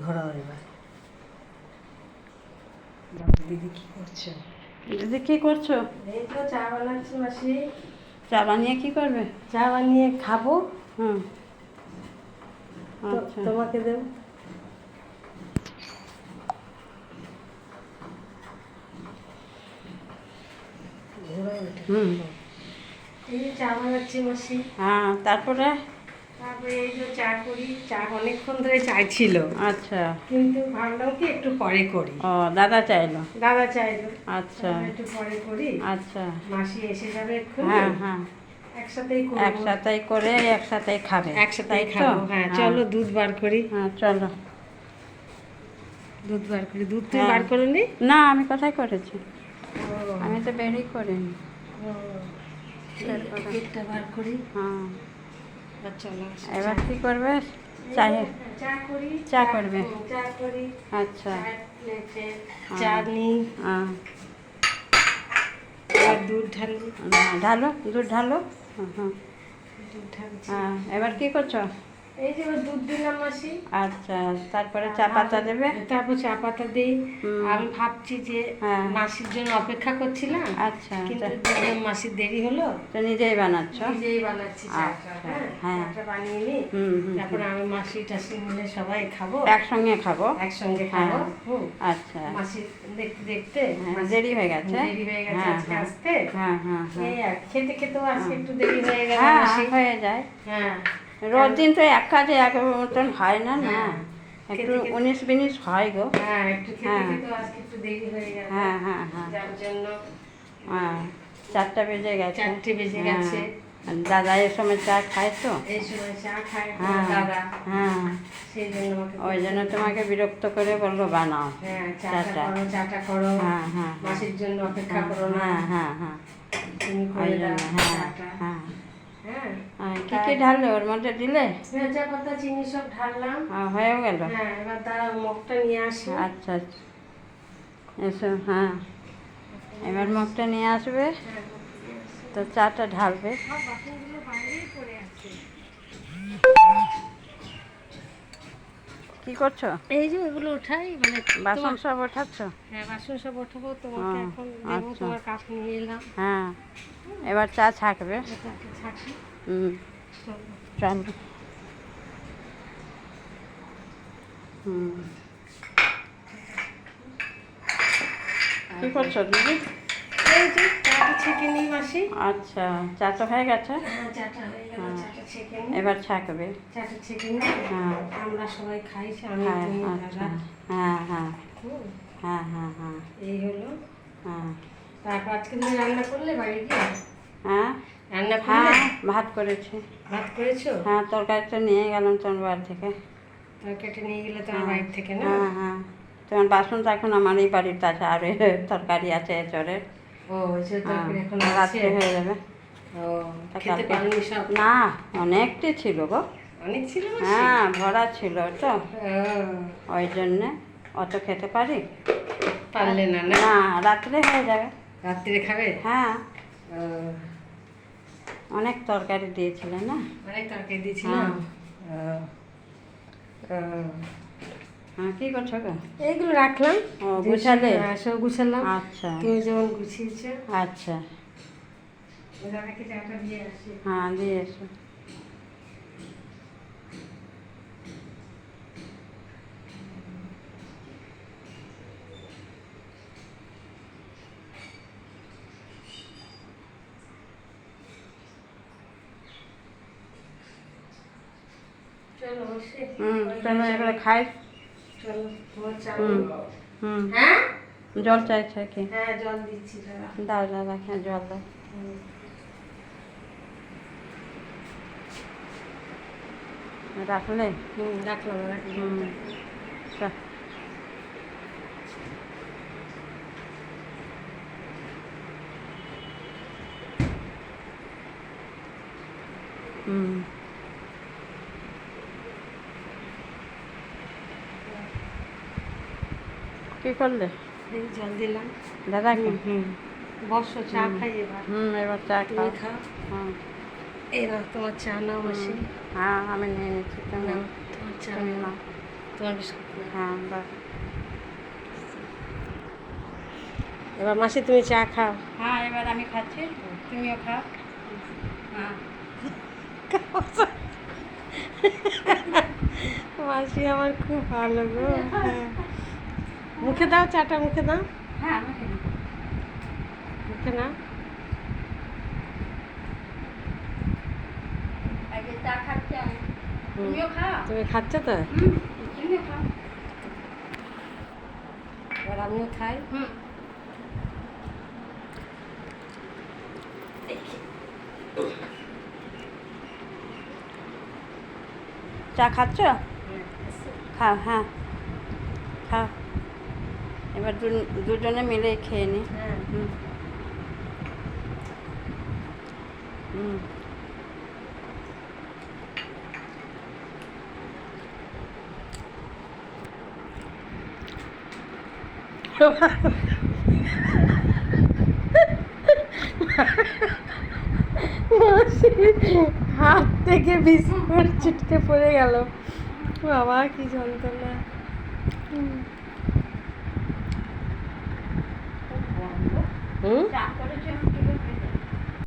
ঘোরাও এবার। দিদি কি করছো? দিদি কি করছো? এই তো চা বানাচ্ছি মাসি। চা বানিয়ে কি করবে? চা বানিয়ে খাবো। হুম। তো আচ্ছা। তোমাকে দেবো। হুম। এই যে চা বানাচ্ছি মাসি। হ্যাঁ, তারপরে? তারপরে এই যে চা করি। চা অনেকক্ষণ ধরে চাইছিল, আচ্ছা। কিন্তু ভাবলাম কি একটু পরে করি। ও, দাদা চাইলো? দাদা চাইলো। আচ্ছা। তাহলে একটু পরে করি। আচ্ছা। মাসি এসে যাবে এক্ষুনি। হ্যাঁ হ্যাঁ, একসাথেই করবো। একসাথেই করে একসাথেই খাবে, একসাথেই তাই তো? খাবো। হ্যাঁ, চলো দুধ বার করি। হ্যাঁ চলো। দুধ বার করি। দুধ তুমি হ্যাঁ। বার করো নি? না, আমি কোথায় করেছি, আমি তো বেরই করিনি। দুধটা বার করি। হ্যাঁ। চলো এবার কি করবে? চায়ে চা করি। চা করবে? চা করি। আচ্ছা। চা নিই। হ্যাঁ। এবার দুধ ঢালি। ঢালো, দুধ ঢালো। হুম। দুধ ঢালছি। হ্যাঁ, এবার কি করছো? এই যে এবার দুধ দিলাম মাসি। আচ্ছা, তারপরে চা পাতা দেবে? তারপর চা পাতা দিই। হুম। আমি ভাবছি যে হ্যাঁ। মাসির জন্য অপেক্ষা করছিলাম। আচ্ছা, কিন্তু দেখলাম মাসির দেরি হলো। তো নিজেই বানাচ্ছ? নিজেই বানাচ্ছি চাটা। আচ্ছা, হ্যাঁ, হ্যাঁ। চাটা বানিয়ে নিই। হুম হুম। তারপর আমি মাসি টাসি মিলে সবাই খাবো। একসঙ্গে খাবো? একসঙ্গে খাবো। হ্যাঁ। হুম। আচ্ছা। মাসি দেখতে দেখতে হ্যাঁ, দেরি হয়ে গেছে? দেরি হয়ে গেছে হ্যাঁ আজকে হ্যাঁ। আসতে। হ্যাঁ হ্যাঁ হ্যাঁ। এই আর খেতে খেতেও আজকে একটু দেরি হয়ে গেল হ্যাঁ, মাসি। হয়ে যায়। হ্যাঁ। রোজ দিন তো এক কাজে এক মতন হয় না, না হ্যাঁ। একটু খেতে খেতে- 19-20 হয় গো। হ্যাঁ, একটু খেতে হ্যাঁ। খেতেও আজকে একটু দেরি হয়ে গেল। হ্যাঁ হ্যাঁ হ্যাঁ। যার জন্য হ্যাঁ, 4টা বেজে গেছে। 4টে বেজে হ্যাঁ। গেছে। আর দাদা এর সময় চা খায় তো। এই সময় চা খায় হ্যাঁ দাদা। হ্যাঁ, সেই জন্য আমাকে ওই জন্য তোমাকে বিরক্ত করে বললো বানাও। হ্যাঁ, চাটা। চাটা করো। হ্যাঁ হ্যাঁ। মাসির জন্য অপেক্ষা করো না। হ্যাঁ হ্যাঁ হ্যাঁ, তুমি ওই করে দাও জন্য। হ্যাঁ চাটা। হ্যাঁ। হ্যাঁ। কি কি ঢাললে ওর মধ্যে দিলে? ভেজা পাতা চিনি সব ঢাললাম। হয়েও গেল? হ্যাঁ, এবার তারা মগটা নিয়ে আসি। আচ্ছা আচ্ছা, এসো। হ্যাঁ, এবার মগটা নিয়ে আসবে, হ্যাঁ, তো চাটা ঢালবে। সব বাসনগুলো বাইরেই পড়ে আছে। কি করছো? এই যে এগুলো উঠাই, মানে বাসন সব ওঠাচ্ছ? হ্যাঁ, বাসন সব ওঠাবো। তোমাকে হ্যাঁ, এখন দেবো। আচ্ছা। তোমার কাপ নিয়ে এলাম। হ্যাঁ, এবার চা ছাকবে। এটাকে ছাঁকি। হুম, চলো। চল। হুম। কি করছো দিদি? এই যে চাটা ছেঁকে নিই মাসি। আচ্ছা, চা তো হয়ে গেছে, হ্যাঁ, চাটা হয়ে গেল। হ্যাঁ। চাটা ছেঁকে নিই। এবার ছাকবে। চাটা ছেঁকে নিই। হ্যাঁ। আমরা সবাই খাই, আমি হ্যাঁ তুমি আচ্ছা। দাদা। হ্যাঁ হ্যাঁ হুম, হ্যাঁ হ্যাঁ হ্যাঁ এই হলো। হ্যাঁ। তারপর আজকে তুমি রান্না করলে বাড়ি গিয়ে? হ্যাঁ রান্না করলে? হ্যাঁ, ভাত করেছি। ভাত করেছো? হ্যাঁ, তরকারিটা নিয়ে গেলাম তোমার বাড়ি থেকে। তরকারিটা নিয়ে গেলে তোমার বাড়ি থেকে না? হ্যাঁ হ্যাঁ, তোমার বাসন তো এখন আমার এই বাড়িতে আছে, আর তরকারি আছে এচড়ের। ও, সে তরকারি এখন আছে? রাত্রে হয়ে যাবে। ও, তা খেতে কালকে- পারোনি সব? না, অনেকটি ছিল গো। অনেক ছিল মাসি? হ্যাঁ, ভরা ছিল তো, ও, ওই জন্যে অত খেতে পারি পারলে না না? না, রাত্রে হয়ে যাবে। রাত্রে খাবে? হ্যাঁ, ও, অনেক তরকারি দিয়েছিলে না। অনেক তরকারি দিয়েছিলাম। হ্যাঁ। ও, ও। হ্যাঁ, কি করছো গো? এইগুলো রাখলাম। ও, গুছালে? হ্যাঁ, সব গুছালাম। আচ্ছা তুমি যেমন গুছিয়েছো। আচ্ছা। দাদাকে চাটা দিয়ে আসি। হ্যাঁ, দিয়ে এসো। চলো বসে। চলো এবারে খাই। চলো, তোমার চা হুম নিই। হুম। হ্যাঁ? জল চাইছে কি? হ্যাঁ, জল দিচ্ছি দাদা। দাও দাদা, হ্যাঁ জল দাও। হুম। রাখলে? রাখলাম রাখলাম। হুম। চল। হুম। কি করলে? এই জল দিলাম। দাদাকে? বসো, চা খাই এবার। এবার চা তুমি খাও। খাও। হ্যাঁ এই নাও তোমার চা, নাও মাসি। হ্যাঁ, আমি নিয়ে নিচ্ছি, তুমি নাও তোমার চা। তুমি নাও। তোমার বিস্কুট নাও। হ্যাঁ বাহ। এবার মাসি তুমি চা খাও। হ্যাঁ এবার আমি খাচ্ছি, তুমিও খাও। হ্যাঁ মাসি আমার খুব ভালো গো। হ্যাঁ মুখে দাও চাটা, মুখে দাও, হ্যাঁ আমি খাই। মুখে নাও। আগে চা খাচ্ছি আমি, হুম। তুমিও খাও। তুমি খাচ্ছ তো? তুমিও খাও। এবার আমিও খাই। হুম। চা খাচ্ছ? খাও, হ্যাঁ খাও। এবার দুজনে মিলে খেয়ে নি। হ্যাঁ হুম হুম। মাসি হাত থেকে বিস্কুট ছিটকে পড়ে গেল। বাবা কি যন্ত্রণা। হুম। চা তো